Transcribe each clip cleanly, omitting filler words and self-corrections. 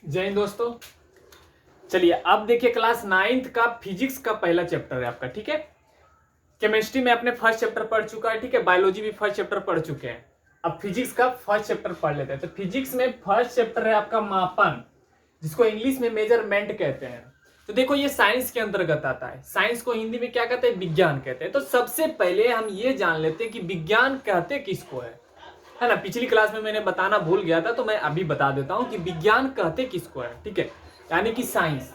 जय हिंद दोस्तों। चलिए अब देखिए क्लास 9th का फिजिक्स का पहला चैप्टर है आपका, ठीक है। केमिस्ट्री में अपने फर्स्ट चैप्टर पढ़ चुका है, ठीक है। बायोलॉजी भी फर्स्ट चैप्टर पढ़ चुके हैं। अब फिजिक्स का फर्स्ट चैप्टर पढ़ लेते हैं। तो फिजिक्स में फर्स्ट चैप्टर है आपका मापन, जिसको इंग्लिश में मेजरमेंट कहते हैं। तो देखो ये साइंस के अंतर्गत आता है। साइंस को हिंदी में क्या कहते हैं? विज्ञान कहते हैं। तो सबसे पहले हम ये जान लेते हैं कि विज्ञान कहते किसको है ना। पिछली क्लास में मैंने बताना भूल गया था, तो मैं अभी बता देता हूं कि विज्ञान कहते किसको है, ठीक है। यानी कि साइंस।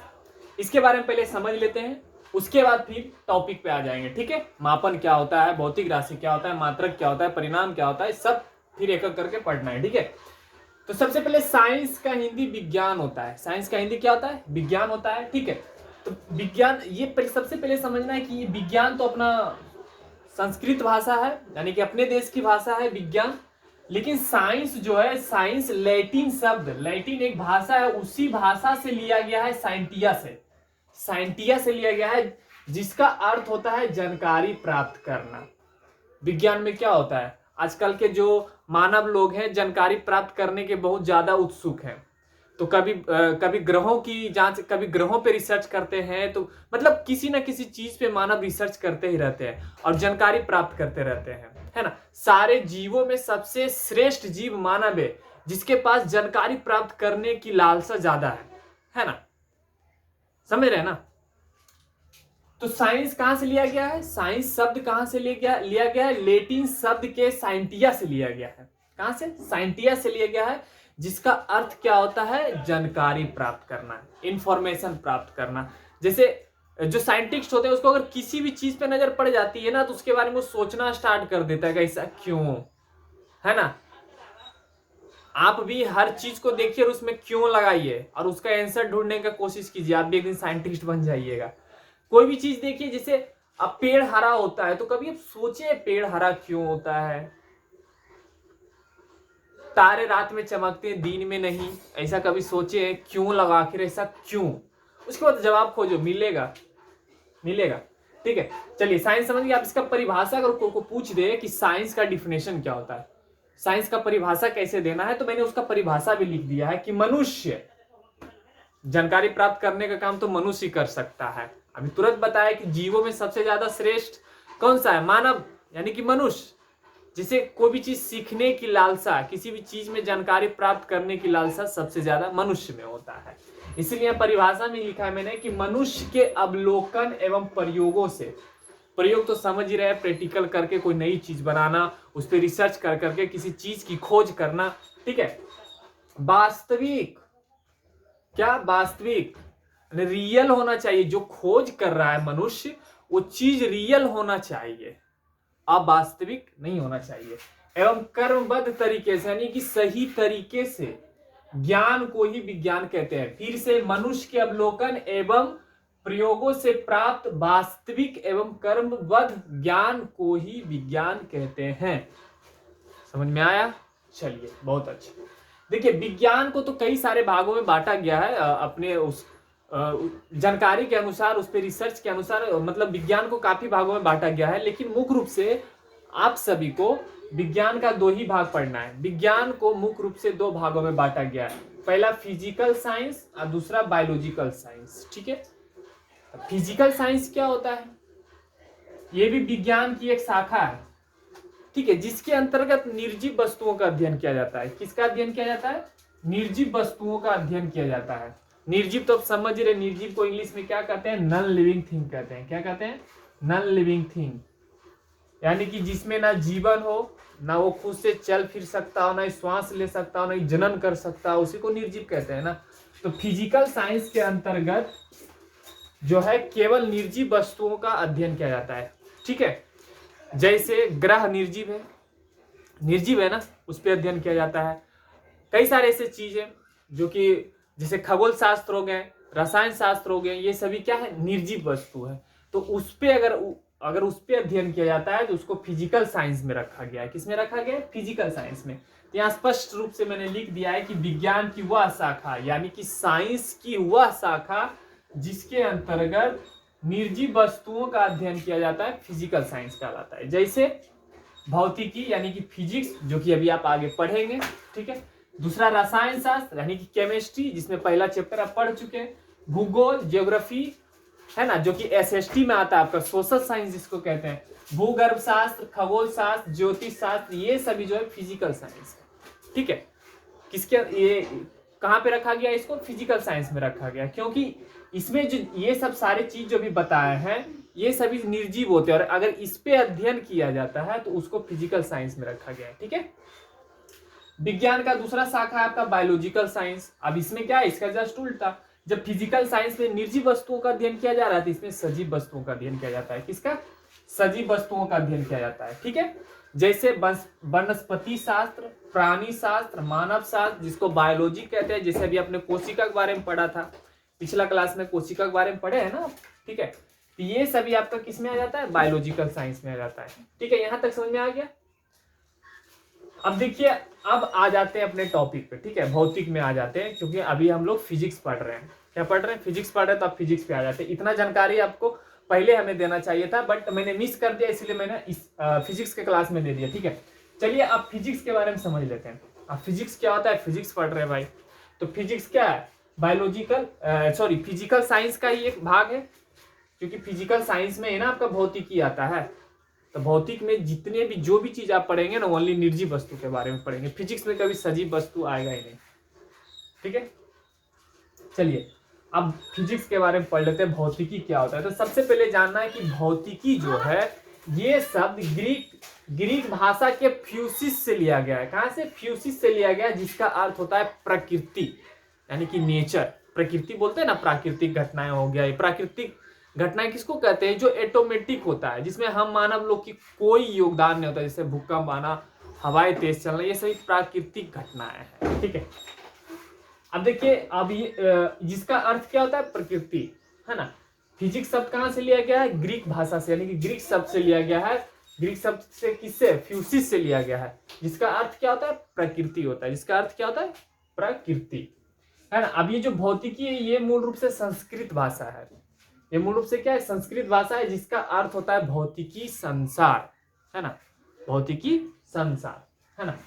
इसके बारे में पहले समझ लेते हैं, उसके बाद फिर टॉपिक पे आ जाएंगे, ठीक है। मापन क्या होता है, भौतिक राशि क्या होता है, मात्रक क्या होता है, परिणाम क्या होता है, सब फिर एक एक करके पढ़ना है, ठीक है। तो सबसे पहले साइंस का हिंदी विज्ञान होता है। साइंस का हिंदी क्या होता है? विज्ञान होता है, ठीक है। तो विज्ञान ये सबसे पहले समझना है कि ये विज्ञान तो अपना संस्कृत भाषा है, यानी कि अपने देश की भाषा है विज्ञान। लेकिन साइंस जो है, साइंस लैटिन शब्द, लैटिन एक भाषा है, उसी भाषा से लिया गया है, साइंटिया से लिया गया है, जिसका अर्थ होता है जानकारी प्राप्त करना। विज्ञान में क्या होता है, आजकल के जो मानव लोग हैं जानकारी प्राप्त करने के बहुत ज्यादा उत्सुक हैं। तो कभी ग्रहों की जांच, कभी ग्रहों पे रिसर्च करते हैं। तो मतलब किसी ना किसी चीज पे मानव रिसर्च करते ही रहते हैं और जानकारी प्राप्त करते रहते हैं, है ना। सारे जीवों में सबसे श्रेष्ठ जीव मानव है, जिसके पास जानकारी प्राप्त करने की लालसा ज्यादा है ना। समझ रहे हैं ना। तो साइंस कहां से लिया गया है? साइंस शब्द कहां से लिया गया है? लेटिन शब्द के साइंटिया से लिया गया है। कहां से? साइंटिया से लिया गया है, जिसका अर्थ क्या होता है? जानकारी प्राप्त करना, इंफॉर्मेशन प्राप्त करना। जैसे जो साइंटिस्ट होते हैं, उसको अगर किसी भी चीज पे नजर पड़ जाती है ना, तो उसके बारे में वो सोचना स्टार्ट कर देता है कि ऐसा क्यों, है ना। आप भी हर चीज को देखिए और उसमें क्यों लगाइए और उसका आंसर ढूंढने का कोशिश कीजिए। आप भी एक दिन साइंटिस्ट बन जाइएगा। कोई भी चीज देखिए, जैसे अब पेड़ हरा होता है, तो कभी आप सोचे पेड़ हरा क्यों होता है? तारे रात में चमकते हैं, दिन में नहीं, ऐसा कभी सोचे क्यों लगा? आखिर ऐसा क्यों? उसके बाद जवाब खोजो, मिलेगा। ठीक है। चलिए साइंस समझ गए। आप इसका परिभाषा अगर को पूछ दे कि साइंस का डिफिनेशन क्या होता है, साइंस का परिभाषा कैसे देना है, तो मैंने उसका परिभाषा भी लिख दिया है कि मनुष्य, जानकारी प्राप्त करने का काम तो मनुष्य कर सकता है। अभी तुरंत बताया कि जीवों में सबसे ज्यादा श्रेष्ठ कौन सा है? मानव, यानी कि मनुष्य, जिसे कोई भी चीज सीखने की लालसा, किसी भी चीज में जानकारी प्राप्त करने की लालसा सबसे ज्यादा मनुष्य में होता है। इसीलिए परिभाषा में लिखा है मैंने कि मनुष्य के अवलोकन एवं प्रयोगों से, प्रयोग तो समझ ही रहे, प्रैक्टिकल करके कोई नई चीज बनाना, उस पर रिसर्च कर करके किसी चीज की खोज करना, ठीक है। वास्तविक, क्या वास्तविक, रियल होना चाहिए। जो खोज कर रहा है मनुष्य, वो चीज रियल होना चाहिए, अवास्तविक नहीं होना चाहिए। एवं कर्मबद्ध तरीके से, यानी कि सही तरीके से ज्ञान को ही विज्ञान कहते हैं। फिर से, मनुष्य के अवलोकन एवं प्रयोगों से प्राप्त वास्तविक एवं कर्मबद्ध ज्ञान को ही विज्ञान कहते हैं। समझ में आया? चलिए बहुत अच्छा। देखिए विज्ञान को तो कई सारे भागों में बांटा गया है, अपने उस जानकारी के अनुसार, उस पर रिसर्च के अनुसार, मतलब विज्ञान को काफी भागों में बांटा गया है। लेकिन मुख्य रूप से आप सभी को विज्ञान का 2 ही भाग पढ़ना है। विज्ञान को मुख्य रूप से 2 भागों में बांटा गया है, पहला फिजिकल साइंस और दूसरा बायोलॉजिकल साइंस, ठीक है। फिजिकल साइंस क्या होता है? यह भी विज्ञान की एक शाखा है, ठीक है, जिसके अंतर्गत निर्जीव वस्तुओं का अध्ययन किया जाता है। किसका अध्ययन किया जाता है? निर्जीव वस्तुओं का अध्ययन किया जाता है। निर्जीव तो आप समझ रहे, निर्जीव को इंग्लिश में क्या कहते हैं? नॉन लिविंग थिंग कहते हैं। क्या कहते हैं? नॉन लिविंग थिंग, यानी कि जिसमें ना जीवन हो, ना वो खुद से चल फिर सकता हो, ना श्वास ले सकता हो, ना जनन कर सकता हो, उसी को निर्जीव कहते हैं ना। तो फिजिकल साइंस के अंतर्गत जो है केवल निर्जीव वस्तुओं का अध्ययन किया जाता है, ठीक है। जैसे ग्रह निर्जीव है ना, उस पर अध्ययन किया जाता है। कई सारे ऐसे चीज है जो कि जैसे खगोल शास्त्र हो गए, रसायन शास्त्र हो गए, ये सभी क्या है? निर्जीव वस्तु है। तो उस पे अगर उस पे अध्ययन किया जाता है तो उसको फिजिकल साइंस में रखा गया है। किसमें रखा गया है? फिजिकल साइंस में। तो यहाँ स्पष्ट रूप से मैंने लिख दिया है कि विज्ञान की वह शाखा, यानी कि साइंस की वह शाखा जिसके अंतर्गत निर्जीव वस्तुओं का अध्ययन किया जाता है, फिजिकल साइंस कहलाता है। जैसे भौतिकी, यानी कि फिजिक्स, जो कि अभी आप आगे पढ़ेंगे, ठीक है। दूसरा रसायन शास्त्र यानी कि केमिस्ट्री, जिसमें पहला चैप्टर आप पढ़ चुके हैं। भूगोल, ज्योग्राफी, है ना, जो कि एसएसटी में आता है आपका, सोशल साइंस जिसको कहते हैं। भूगर्भ शास्त्र, खगोल शास्त्र, ज्योतिष शास्त्र, ये सभी जो है फिजिकल साइंस है। ठीक है, किसके ये कहाँ पे रखा गया, इसको फिजिकल साइंस में रखा गया, क्योंकि इसमें जो ये सब सारे चीज जो भी बताए हैं ये सभी निर्जीव होते हैं, और अगर इस पे अध्ययन किया जाता है तो उसको फिजिकल साइंस में रखा गया है। ठीक है, विज्ञान का दूसरा शाखा है आपका बायोलॉजिकल साइंस। अब इसमें क्या है, इसका जस्ट उल्टा। जब फिजिकल साइंस में निर्जीव वस्तुओं का अध्ययन किया जा रहा है, इसमें सजीव वस्तुओं का अध्ययन किया जाता है। किसका, सजीव वस्तुओं का अध्ययन किया जाता है। ठीक है, जैसे वनस्पति शास्त्र, प्राणी शास्त्र, मानव शास्त्र, जिसको बायोलॉजी कहते हैं। जैसे अभी आपने कोशिका के बारे में पढ़ा था, पिछला क्लास में कोशिका के बारे में पढ़े हैं ना। ठीक है, तो ये सभी आपका किस में आ जाता है, बायोलॉजिकल साइंस में आ जाता है। ठीक है, यहां तक समझ में आ गया। अब देखिए, अब आ जाते हैं अपने टॉपिक पे। ठीक है, भौतिक में आ जाते हैं, क्योंकि अभी हम लोग फिजिक्स पढ़ रहे हैं। क्या पढ़ रहे हैं, फिजिक्स पढ़ रहे हैं, तो अब फिजिक्स पे आ जाते हैं। इतना जानकारी आपको पहले हमें देना चाहिए था, बट मैंने मिस कर दिया, इसलिए मैंने इस फिजिक्स के क्लास में दे दिया। ठीक है, चलिए अब फिजिक्स के बारे में समझ लेते हैं। अब फिजिक्स क्या होता है, फिजिक्स पढ़ रहे हैं भाई, तो फिजिक्स क्या है, फिजिकल साइंस का ही एक भाग है। क्योंकि फिजिकल साइंस में है ना आपका भौतिकी आता है, तो भौतिक में जितने भी जो भी चीज आप पढ़ेंगे ना, ओनली निर्जीव वस्तु के बारे में पढ़ेंगे। फिजिक्स में कभी सजीव वस्तु आएगा ही नहीं। ठीक है, चलिए अब फिजिक्स के बारे में पढ़ लेते हैं, भौतिकी क्या होता है। तो सबसे पहले जानना है कि भौतिकी जो है, ये शब्द ग्रीक भाषा के फ्यूसिस से लिया गया है। कहां से, फ्यूसिस से लिया गया है, जिसका अर्थ होता है प्रकृति, यानी कि नेचर। प्रकृति बोलते हैं ना, प्राकृतिक घटनाएं हो गया। ये प्राकृतिक घटनाएं किसको कहते हैं, जो ऑटोमेटिक होता है, जिसमें हम मानव लोग की कोई योगदान नहीं होता, जैसे भूकंप आना, हवाएं तेज चलना, ये सभी प्राकृतिक घटनाएं हैं। ठीक है, अब देखिए, अब ये जिसका अर्थ क्या होता है, प्रकृति, है ना। फिजिक्स शब्द कहां से लिया गया है, ग्रीक भाषा से, यानी कि ग्रीक शब्द से लिया गया है। ग्रीक शब्द से किससे, फ्यूसिस से लिया गया है, जिसका अर्थ क्या होता है, प्रकृति होता है। जिसका अर्थ क्या होता है, प्रकृति, है ना। अब ये जो भौतिकी है, ये मूल रूप से संस्कृत भाषा है। ये मूल रूप से क्या है, संस्कृत भाषा है, जिसका अर्थ होता है भौतिकी संसार, है ना, भौतिकी संसार, है ना।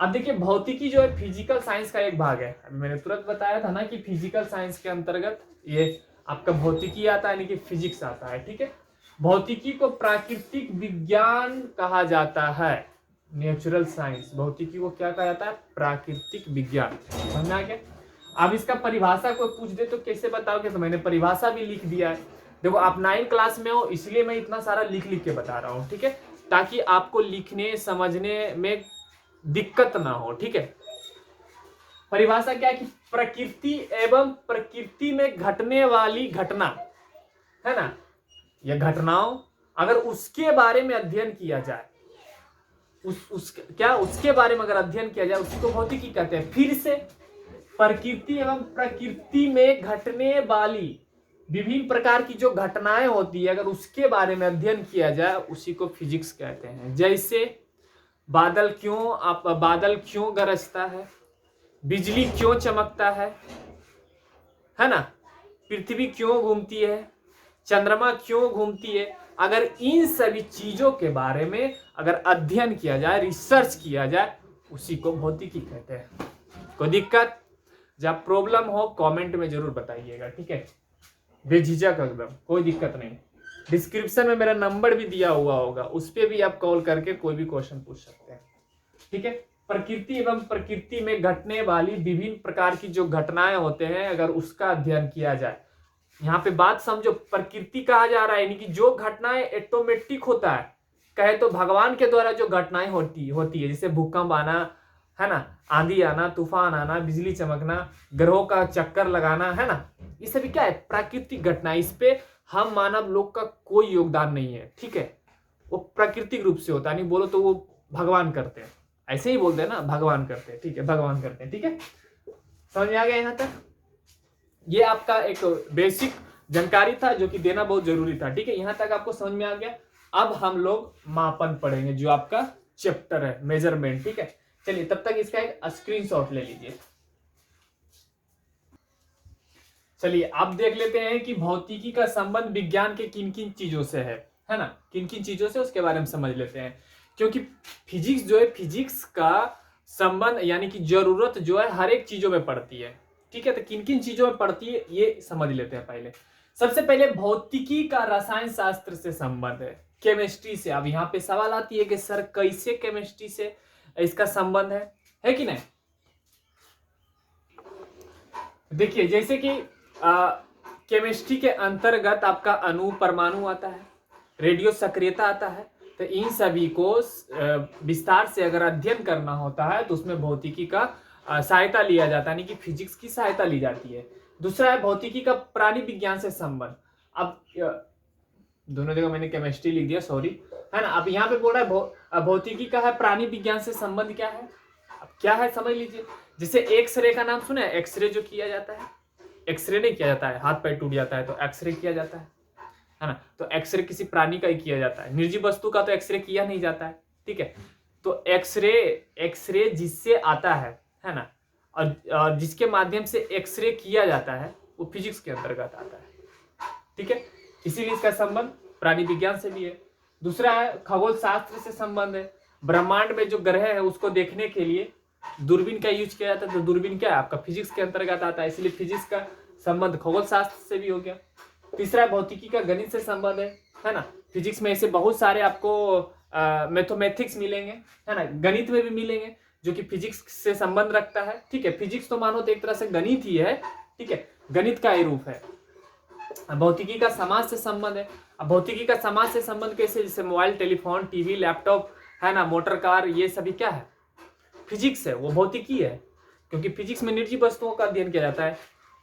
अब देखिए, भौतिकी जो है फिजिकल साइंस का एक भाग है। अभी मैंने तुरंत बताया था ना कि फिजिकल साइंस के अंतर्गत ये आपका भौतिकी आता है, यानी कि फिजिक्स आता है। ठीक है, भौतिकी को प्राकृतिक विज्ञान कहा जाता है, नेचुरल साइंस। भौतिकी को क्या कहा जाता है, प्राकृतिक विज्ञान। समझ में आ गया। अब इसका परिभाषा कोई पूछ दे तो कैसे बताओगे, तो मैंने परिभाषा भी लिख दिया है। देखो, आप 9 क्लास में हो, इसलिए मैं इतना सारा लिख लिख के बता रहा हूँ। ठीक है, ताकि आपको लिखने समझने में दिक्कत ना हो। ठीक है, परिभाषा क्या है कि प्रकृति एवं प्रकृति में घटने वाली घटना, है ना, यह घटनाओं, अगर उसके बारे में अध्ययन किया जाए, उसके बारे में अगर अध्ययन किया जाए, उसको भौतिकी कहते हैं। फिर से, प्रकृति एवं प्रकृति में घटने वाली विभिन्न प्रकार की जो घटनाएं होती है, अगर उसके बारे में अध्ययन किया जाए, उसी को फिजिक्स कहते हैं। जैसे बादल क्यों गरजता है, बिजली क्यों चमकता है ना, पृथ्वी क्यों घूमती है, चंद्रमा क्यों घूमती है, अगर इन सभी चीजों के बारे में अगर अध्ययन किया जाए, रिसर्च किया जाए, उसी को भौतिकी कहते हैं। कोई दिक्कत, जब प्रॉब्लम हो कमेंट में जरूर बताइएगा। ठीक है, बेझिझक एकदम, कोई दिक्कत नहीं। डिस्क्रिप्शन में मेरा नंबर भी दिया हुआ होगा, उस पर भी आप कॉल करके कोई भी क्वेश्चन पूछ सकते हैं। ठीक है, प्रकृति एवं प्रकृति में घटने वाली विभिन्न प्रकार की जो घटनाएं होते हैं, अगर उसका अध्ययन किया जाए, यहाँ पे बात समझो, प्रकृति कहा जा रहा है, यानी कि जो घटनाएं ऑटोमेटिक होता है, कहे तो भगवान के द्वारा जो घटनाएं होती है, जैसे भूकंप आना, है ना, आंधी आना, तूफान आना, बिजली चमकना, ग्रहों का चक्कर लगाना, है ना, ये सभी क्या है, प्राकृतिक घटना। इस पे हम मानव लोग का कोई योगदान नहीं है। ठीक है, वो प्राकृतिक रूप से होता है, नहीं बोलो तो वो भगवान करते हैं, ऐसे ही बोलते हैं ना, भगवान करते हैं। ठीक है, भगवान करते हैं। ठीक है, समझ में आ गया यहाँ तक। ये आपका एक बेसिक जानकारी था, जो कि देना बहुत जरूरी था। ठीक है, यहाँ तक आपको समझ में आ गया। अब हम लोग मापन पढ़ेंगे, जो आपका चैप्टर है मेजरमेंट। ठीक है, चलिए तब तक इसका एक स्क्रीनशॉट ले लीजिए। चलिए अब देख लेते हैं कि भौतिकी का संबंध विज्ञान के किन किन चीजों से है ना, किन किन चीजों से, उसके बारे में समझ लेते हैं। क्योंकि फिजिक्स जो है, फिजिक्स का संबंध यानी कि जरूरत जो है हर एक चीजों में पड़ती है। ठीक है, तो किन किन चीजों में पड़ती है ये समझ लेते हैं पहले। सबसे पहले भौतिकी का रसायन शास्त्र से संबंध है, केमिस्ट्री से। अब यहाँ पे सवाल आती है कि सर कैसे केमिस्ट्री से इसका संबंध है कि नहीं। देखिए जैसे कि केमिस्ट्री के अंतर्गत आपका अणु परमाणु आता है, रेडियो सक्रियता आता है, तो इन सभी को विस्तार से अगर अध्ययन करना होता है तो उसमें भौतिकी का सहायता लिया जाता है, यानी कि फिजिक्स की सहायता ली जाती है। दूसरा है भौतिकी का प्राणी विज्ञान से संबंध। अब दोनों जगह मैंने केमिस्ट्री लिख दिया, सॉरी, है ना। अब यहाँ पे बोल रहा है भौतिकी का है प्राणी विज्ञान से संबंध क्या है। अब क्या है समझ लीजिए। जैसे एक्सरे का नाम सुना है, एक्सरे जो किया जाता है, एक्सरे नहीं किया जाता है, हाथ पैर टूट जाता है तो एक्सरे किया जाता है ना। तो एक्सरे किसी प्राणी का ही किया जाता है, निर्जीव वस्तु का तो एक्सरे किया नहीं जाता है। ठीक है, तो एक्सरे जिससे आता है ना, और जिसके माध्यम से एक्सरे किया जाता है वो फिजिक्स के अंतर्गत आता है। ठीक है, इसीलिए इसका संबंध प्राणी विज्ञान से भी है। दूसरा है खगोल शास्त्र से संबंध है। ब्रह्मांड में जो ग्रह है उसको देखने के लिए दूरबीन का यूज किया जाता है, तो दूरबीन क्या है आपका फिजिक्स के अंतर्गत आता है, इसलिए फिजिक्स का संबंध खगोल शास्त्र से भी हो गया। तीसरा भौतिकी का गणित से संबंध है ना। फिजिक्स में ऐसे बहुत सारे आपको मैथमेटिक्स मिलेंगे, है ना, गणित में भी मिलेंगे जो कि फिजिक्स से संबंध रखता है। ठीक है, फिजिक्स तो मानो तो एक तरह से गणित ही है। ठीक है, गणित का ही रूप है। भौतिकी का समाज से संबंध है। अब भौतिकी का समाज से संबंध कैसे, जैसे मोबाइल, टेलीफोन, टीवी, लैपटॉप, है ना, मोटर कार, ये सभी क्या है, फिजिक्स है, वो भौतिकी है। क्योंकि फिजिक्स में निर्जीव वस्तुओं का अध्ययन किया जाता है,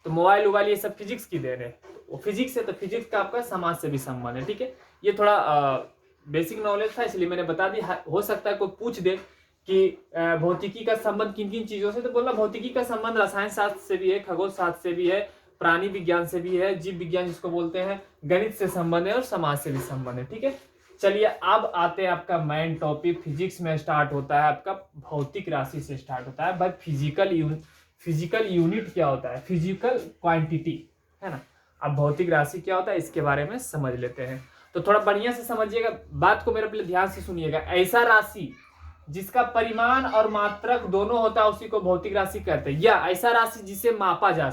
तो मोबाइल वोबाइल ये सब फिजिक्स की देन है, वो फिजिक्स है, तो फिजिक्स का आपका समाज से भी संबंध है। ठीक है, ये थोड़ा बेसिक नॉलेज था इसलिए मैंने बता दी। हो सकता है कोई पूछ दे कि भौतिकी का संबंध किन किन चीजों से, तो बोलना भौतिकी का संबंध रसायन शास्त्र से भी है, खगोल शास्त्र से भी है, प्राणी विज्ञान से भी है, जीव विज्ञान जिसको बोलते हैं, गणित से संबंध है और समाज से भी संबंध है। ठीक है, चलिए अब आते हैं आपका मेन टॉपिक। फिजिक्स में स्टार्ट होता है आपका भौतिक राशि से स्टार्ट होता है। भाई फिजिकल यूनिट क्या होता है, फिजिकल क्वांटिटी, है ना। अब भौतिक राशि क्या होता है इसके बारे में समझ लेते हैं। तो थोड़ा बढ़िया से समझिएगा बात को, मेरे पहले ध्यान से सुनिएगा। ऐसा राशि जिसका परिमाण और मात्रक दोनों होता है उसी को भौतिक राशि कहते हैं। या ऐसा राशि जिसे मापा जा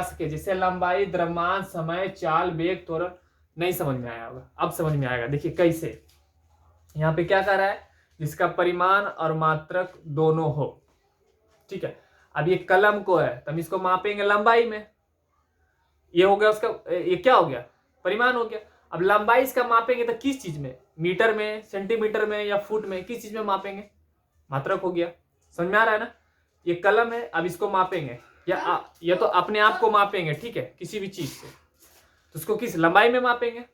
सके, जैसे लंबाई, द्रव्यमान, समय, चाल, वेग, त्वरण। नहीं समझ में आया होगा, अब समझ में आएगा। देखिए कैसे, यहाँ पे क्या कह रहा है, जिसका परिमाण और मात्रक दोनों हो। ठीक है, अब ये कलम को है तो हम इसको मापेंगे लंबाई में, ये हो गया उसका, ये क्या हो गया, परिमाण हो गया। अब लंबाई इसका मापेंगे तो किस चीज में, मीटर में, सेंटीमीटर में या फुट में, किस चीज में मापेंगे, मात्रक हो गया। समझ में आ रहा है ना। ये कलम है, अब इसको मापेंगे या तो अपने आप को मापेंगे, ठीक है, किसी भी चीज से, तो उसको किस लंबाई में मापेंगे।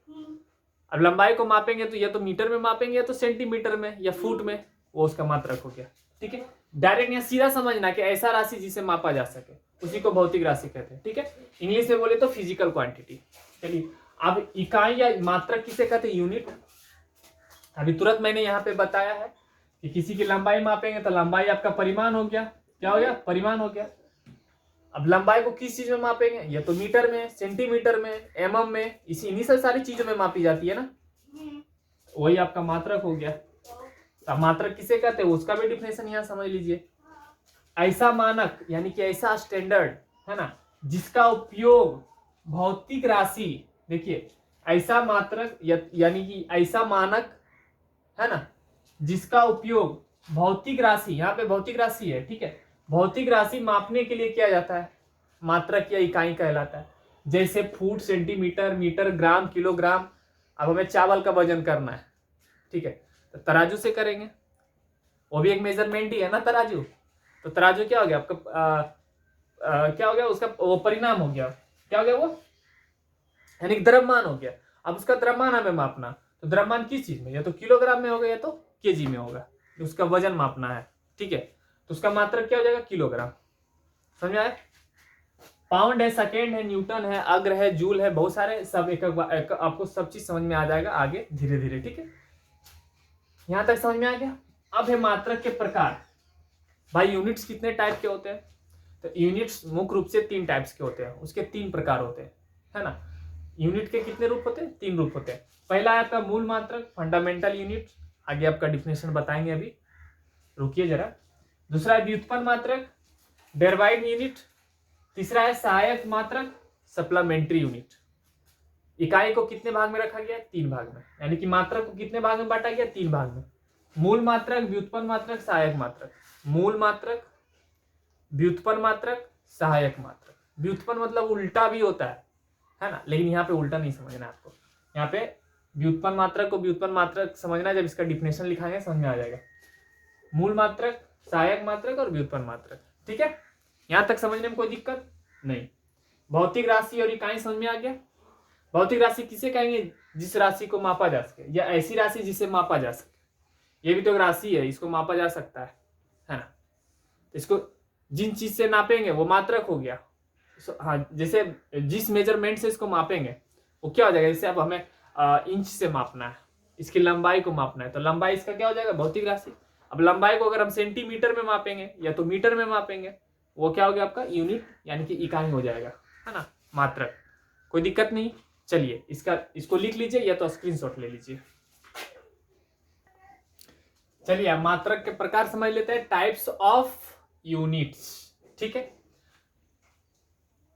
अब लंबाई को मापेंगे तो या तो मीटर में मापेंगे या तो सेंटीमीटर में या फुट में, वो उसका मात्रक हो गया। ठीक है, डायरेक्ट यहाँ सीधा समझना कि ऐसा राशि जिसे मापा जा सके उसी को भौतिक राशि कहते हैं। ठीक है, इंग्लिश में बोले तो फिजिकल क्वांटिटी। चलिए अब इकाई या मात्रक किसे कहते हैं, यूनिट। अभी तुरंत मैंने यहाँ पे बताया है कि किसी की लंबाई मापेंगे तो लंबाई आपका परिमाण हो गया, क्या हो गया, परिमाण हो गया। अब लंबाई को किस चीज में मापेंगे, या तो मीटर में, सेंटीमीटर में, एमएम में, इन्हीं सारी चीजों में मापी जाती है ना, वही आपका मात्रक हो गया। अब मात्रक किसे कहते हैं उसका भी डिफिनेशन यहाँ समझ लीजिए। ऐसा मानक यानी कि ऐसा स्टैंडर्ड, है ना, जिसका उपयोग भौतिक राशि, देखिए ऐसा मात्रक यानी कि ऐसा मानक, है ना, जिसका उपयोग भौतिक राशि, यहाँ पे भौतिक राशि है, ठीक है, भौतिक राशि मापने के लिए किया जाता है, मात्रक या इकाई कहलाता है। जैसे फुट, सेंटीमीटर, मीटर, ग्राम, किलोग्राम। अब हमें चावल का वजन करना है, ठीक है, तो तराजू से करेंगे, वो भी एक मेजरमेंट ही है ना तराजू। तो तराजू क्या हो गया आपका, क्या हो गया उसका, वो परिणाम हो गया, क्या हो गया वो, यानी द्रव्यमान हो गया। अब उसका द्रव्यमान हमें मापना, तो द्रव्यमान किस चीज में, या तो किलोग्राम में होगा या तो केजी में होगा, तो उसका वजन मापना है। ठीक है, तो उसका मात्रक क्या हो जाएगा, किलोग्राम। समझ में आया। पाउंड है, सेकेंड है, न्यूटन है, अग्र है, जूल है, बहुत सारे सब एक आपको सब चीज समझ में आ जाएगा आगे धीरे धीरे। ठीक है, यहां तक समझ में आ गया। अब है मात्रक के प्रकार। भाई यूनिट्स कितने टाइप के होते हैं, तो यूनिट्स मुख्य रूप से 3 टाइप्स के होते हैं, उसके 3 प्रकार होते हैं, है ना। यूनिट के कितने रूप होते हैं, 3 रूप होते हैं। पहला है आपका मूल मात्रक, फंडामेंटल यूनिट, आगे आपका डिफिनेशन बताएंगे अभी। रुकिए जरा। दूसरा है व्युत्पन्न मात्रक, डेरिवेटिव यूनिट। तीसरा है सहायक मात्रक, सप्लीमेंट्री यूनिट। इकाई को कितने भाग में रखा गया? 3 भाग में, यानी कि मात्रक को कितने भाग में बांटा गया? 3 भाग में। मूल मात्रक, व्युत्पन्न मात्रक, सहायक मात्रक। मूल मात्रक, व्युत्पन्न मात्रक, सहायक मात्रक। व्युत्पन्न मतलब उल्टा भी होता है ना, लेकिन यहाँ पे उल्टा नहीं समझना है आपको। यहाँ पे व्युत्पन्न मात्रक को व्युत्पन्न मात्रक समझना, जब इसका डिफिनेशन लिखाएंगे समझ में आ जाएगा। मूल मात्रक, सहायक मात्रक और व्युत्पन्न मात्रक, ठीक है। यहां तक समझने में कोई दिक्कत नहीं। भौतिक राशि और इकाई समझ में आ गया। भौतिक राशि किसे कहेंगे? जिस राशि को मापा जा सके, या ऐसी राशि जिसे मापा जा सके। ये भी तो एक राशि है, इसको मापा जा सकता है ना। इसको जिन चीज से नापेंगे वो मात्रक हो गया। हाँ, जैसे जिस मेजरमेंट से इसको मापेंगे वो क्या हो जाएगा? जैसे अब हमें इंच से मापना है, इसकी लंबाई को मापना है, तो लंबाई इसका क्या हो जाएगा? भौतिक राशि। अब लंबाई को अगर हम सेंटीमीटर में मापेंगे या तो मीटर में मापेंगे, वो क्या हो गया आपका? यूनिट, यानी कि इकाई हो जाएगा, है ना, मात्रक। कोई दिक्कत नहीं। चलिए इसको लिख लीजिए या तो स्क्रीनशॉट ले लीजिए। चलिए अब मात्रक के प्रकार समझ लेते हैं, टाइप्स ऑफ यूनिट्स, ठीक है।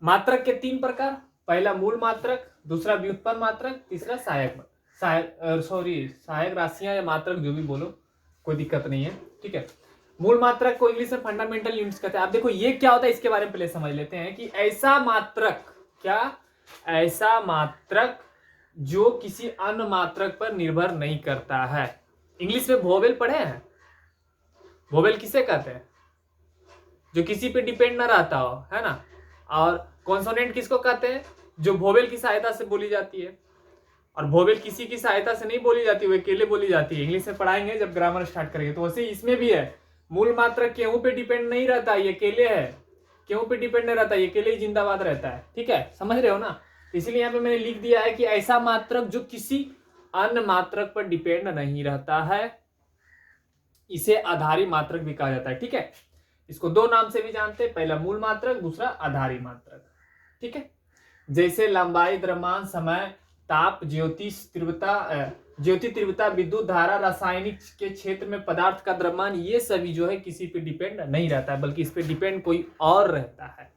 मात्रक के 3 प्रकार, पहला मूल मात्रक, दूसरा व्युत्पन्न मात्रक, तीसरा सहायक राशियां या मात्रक, जो भी बोलो कोई दिक्कत नहीं है, ठीक है। मूल मात्रक को इंग्लिश में फंडामेंटल यूनिट्स कहते हैं। आप देखो ये क्या होता है, इसके बारे में पहले समझ लेते हैं कि ऐसा मात्रक, क्या? ऐसा मात्रक जो किसी अन्य मात्रक पर निर्भर नहीं करता है। इंग्लिश में वोवेल पढ़े हैं? वोवेल किसे कहते हैं? जो किसी पे डिपेंड ना रहता हो, है ना। और कॉन्सोनेंट किसको कहते हैं? जो वोवेल की सहायता से बोली जाती है। और वोवेल किसी की सहायता से नहीं बोली जाती, वो अकेले बोली जाती है। इंग्लिश में पढ़ाएंगे जब ग्रामर स्टार्ट करेंगे। तो वैसे इसमें भी है, मूल मात्रक केहू पे डिपेंड नहीं रहता, ये अकेले है। केहू पे डिपेंड नहीं रहता, ये अकेले ही जिंदाबाद रहता है, ठीक है, समझ रहे हो ना। इसलिए यहाँ पे मैंने लिख दिया है कि ऐसा मात्रक जो किसी अन्य मात्रक पर डिपेंड नहीं रहता है, इसे आधारी मात्रक भी कहा जाता है, ठीक है। इसको 2 नाम से भी जानते हैं, पहला मूल मात्रक, दूसरा आधारी मात्रक, ठीक है। जैसे लंबाई, द्रव्यमान, समय, ताप, ज्योति तीव्रता, विद्युत धारा, रासायनिक के क्षेत्र में पदार्थ का द्रव्यमान, ये सभी जो है किसी पे डिपेंड नहीं रहता है, बल्कि इस पे डिपेंड कोई और रहता है।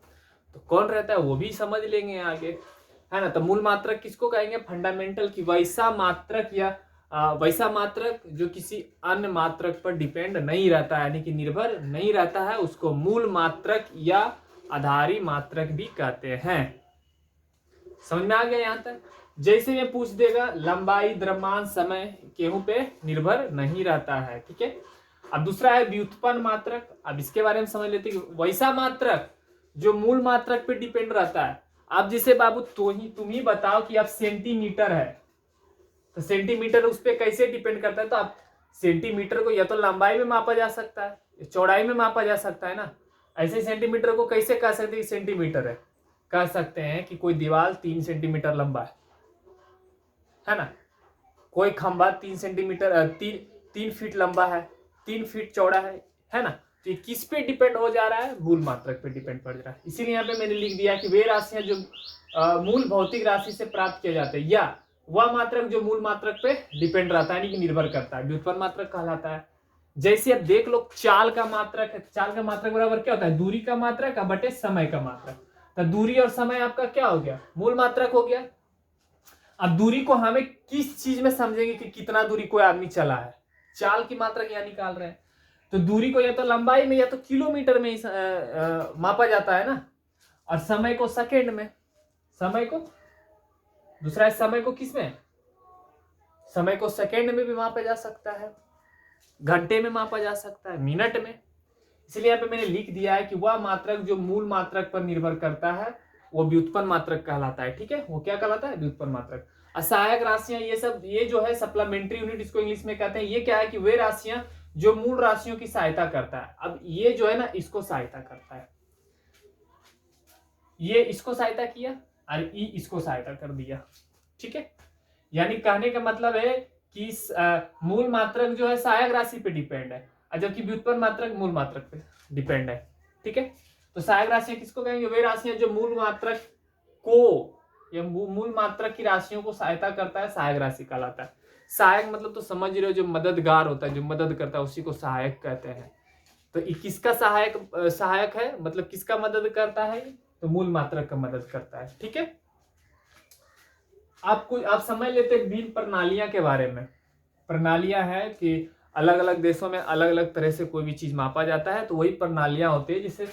तो कौन रहता है वो भी समझ लेंगे आगे, है ना। तो मूल मात्रक किसको कहेंगे? फंडामेंटल की वैसा मात्रक या वैसा मात्रक जो किसी अन्य मात्रक पर डिपेंड नहीं रहता है, यानी कि निर्भर नहीं रहता है, उसको मूल मात्रक या आधारी मात्रक भी कहते हैं। समझ में आ गया यहां तक? जैसे ये पूछ देगा लंबाई, द्रव्यमान, समय केहू पे निर्भर नहीं रहता है, ठीक है। अब दूसरा है व्युत्पन्न मात्रक। अब इसके बारे में समझ लेते हैं, वैसा मात्रक जो मूल मात्रक पे डिपेंड रहता है। अब जैसे बाबू तुम ही बताओ कि अब सेंटीमीटर है, तो सेंटीमीटर उस पर कैसे डिपेंड करता है? तो आप सेंटीमीटर को या तो लंबाई में मापा जा सकता है, चौड़ाई में मापा जा सकता है ना। ऐसे सेंटीमीटर को कैसे कह सकते हैं सेंटीमीटर है? कह सकते हैं कि कोई दीवार 3 सेंटीमीटर लंबा है ना, कोई खंभा 3 सेंटीमीटर 3 फीट लंबा है, 3 फीट चौड़ा है ना। तो ये किस पे डिपेंड हो जा रहा है? मूल मात्रक पे डिपेंड पड़ रहा है। इसीलिए यहाँ पे मैंने लिख दिया कि वे राशियां जो मूल भौतिक राशि से प्राप्त किए जाते हैं, या वह मात्रक जो मूल मात्रक पे डिपेंड रहता है, यानी कि निर्भर करता है, व्युत्पन्न मात्रक कहलाता है। जैसे अब देख लो चाल का मात्रक है। चाल का मात्रक बराबर क्या होता है? दूरी का मात्रक बटे समय का मात्रक। तो दूरी और समय आपका क्या हो गया? मूल मात्रक हो गया। अब दूरी को हमें किस चीज में समझेंगे कि कितना दूरी कोई आदमी चला है? चाल की मात्रक यहाँ निकाल रहे हैं, तो दूरी को या तो लंबाई में या तो किलोमीटर में मापा जाता है ना, और समय को सेकेंड में। समय को दूसरा है, समय को किस में? समय को सेकेंड में भी मापा जा सकता है, घंटे में मापा जा सकता है, मिनट में। इसलिए यहाँ पे मैंने लिख दिया है कि वह मात्रक जो मूल मात्रक पर निर्भर करता है वो व्युत्पन्न मात्रक कहलाता है, ठीक है। वो क्या कहलाता है? व्युत्पन्न मात्रक। असहायक राशियां, ये सब, ये जो है सप्लीमेंट्री यूनिट इसको इंग्लिश में कहते हैं। ये क्या है कि वे राशियां जो मूल राशियों की सहायता करता है। अब ये जो है ना, इसको सहायता करता है, ये इसको सहायता किया और ई इसको सहायता कर दिया, ठीक है। यानी कहने का मतलब है कि मूल मात्रक जो है सहायक राशि पे डिपेंड है, जबकि व्युत्पन्न मात्रक मूल मात्रक पे डिपेंड है, ठीक है। तो सहायक राशियां किसको कहेंगे? वे राशियां जो मूल मात्रक को या मूल मात्रक की राशियों को सहायता करता है, सहायक राशि कहलाता है। सहायक मतलब तो समझ रहे हो, जो मददगार होता है, जो मदद करता है, उसी को सहायक कहते हैं। तो ये किसका सहायक है, मतलब किसका मदद करता है, तो मूल मात्रक का मदद करता है। ठीक है, आप समझ लेते हैं विभिन्न प्रणालियां के बारे में। प्रणालियां है कि अलग अलग देशों में अलग अलग तरह से कोई भी चीज मापा जाता है, तो वही प्रणालियां होती है। जिससे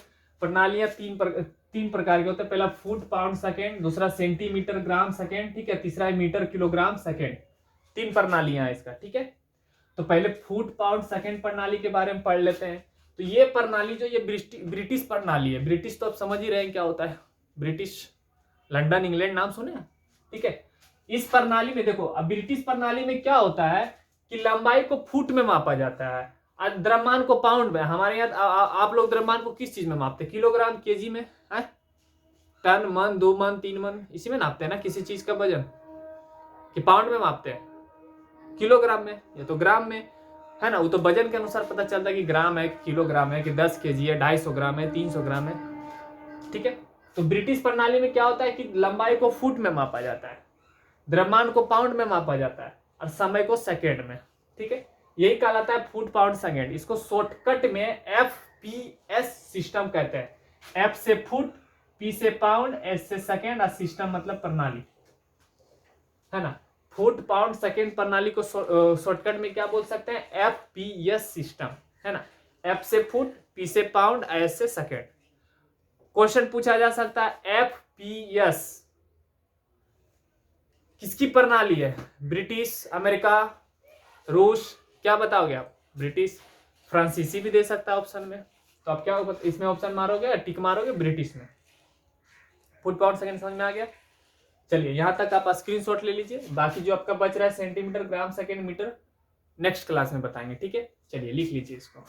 प्रणालियां तीन प्रकार के होते हैं। पहला फुट पाउंड सेकेंड, दूसरा सेंटीमीटर ग्राम सेकेंड, ठीक है, तीसरा है मीटर किलोग्राम सेकेंड। 3 प्रणालियां है इसका। ठीक है, तो पहले फुट पाउंड सेकेंड प्रणाली के बारे में पढ़ लेते हैं। तो ये प्रणाली जो ये ब्रिटिश प्रणाली है। ब्रिटिश तो आप समझ ही रहे हैं क्या होता है, ब्रिटिश, लंदन इंग्लैंड नाम सुने। ठीक है, इस प्रणाली में देखो, अब ब्रिटिश प्रणाली में क्या होता है कि लंबाई को फुट में मापा जाता है, द्रव्यमान को पाउंड में। हमारे यहाँ आप लोग द्रव्यमान को किस चीज में मापते हैं, किलोग्राम, केजी में है, टन, मन, 2 मन, 3 मन, इसी में नापते हैं ना किसी चीज का वजन, कि पाउंड में मापते हैं, किलोग्राम में या तो ग्राम में, है ना। वो तो वजन के अनुसार पता चलता है कि ग्राम है, किलोग्राम है, कि 10 केजी है, 250 ग्राम है, 300 ग्राम है। ठीक है, तो ब्रिटिश प्रणाली में क्या होता है कि लंबाई को फुट में मापा जाता है, द्रव्यमान को पाउंड में मापा जाता है, और समय को सेकेंड में। ठीक है, यही कहलाता है फुट पाउंड सेकेंड। इसको शॉर्टकट में FPS सिस्टम कहते हैं। F से फुट, P से पाउंड, S से सेकेंड, और सिस्टम मतलब प्रणाली, है ना। फुट पाउंड सेकेंड प्रणाली को शॉर्टकट में क्या बोल सकते हैं, FPS सिस्टम, है ना। F से फुट, P से पाउंड, S से सेकेंड। क्वेश्चन पूछा जा सकता है FPS किसकी प्रणाली है, ब्रिटिश, अमेरिका, रूस, क्या बताओगे आप, ब्रिटिश, फ्रांसीसी भी दे सकता है ऑप्शन में। तो आप क्या इसमें ऑप्शन मारोगे, टिक मारोगे ब्रिटिश में। फुट पाउंड सेकेंड समझ में आ गया। चलिए यहां तक आप स्क्रीनशॉट ले लीजिए, बाकी जो आपका बच रहा है centimetre gram second metre next class में बताएंगे। ठीक है, चलिए लिख लीजिए इसको।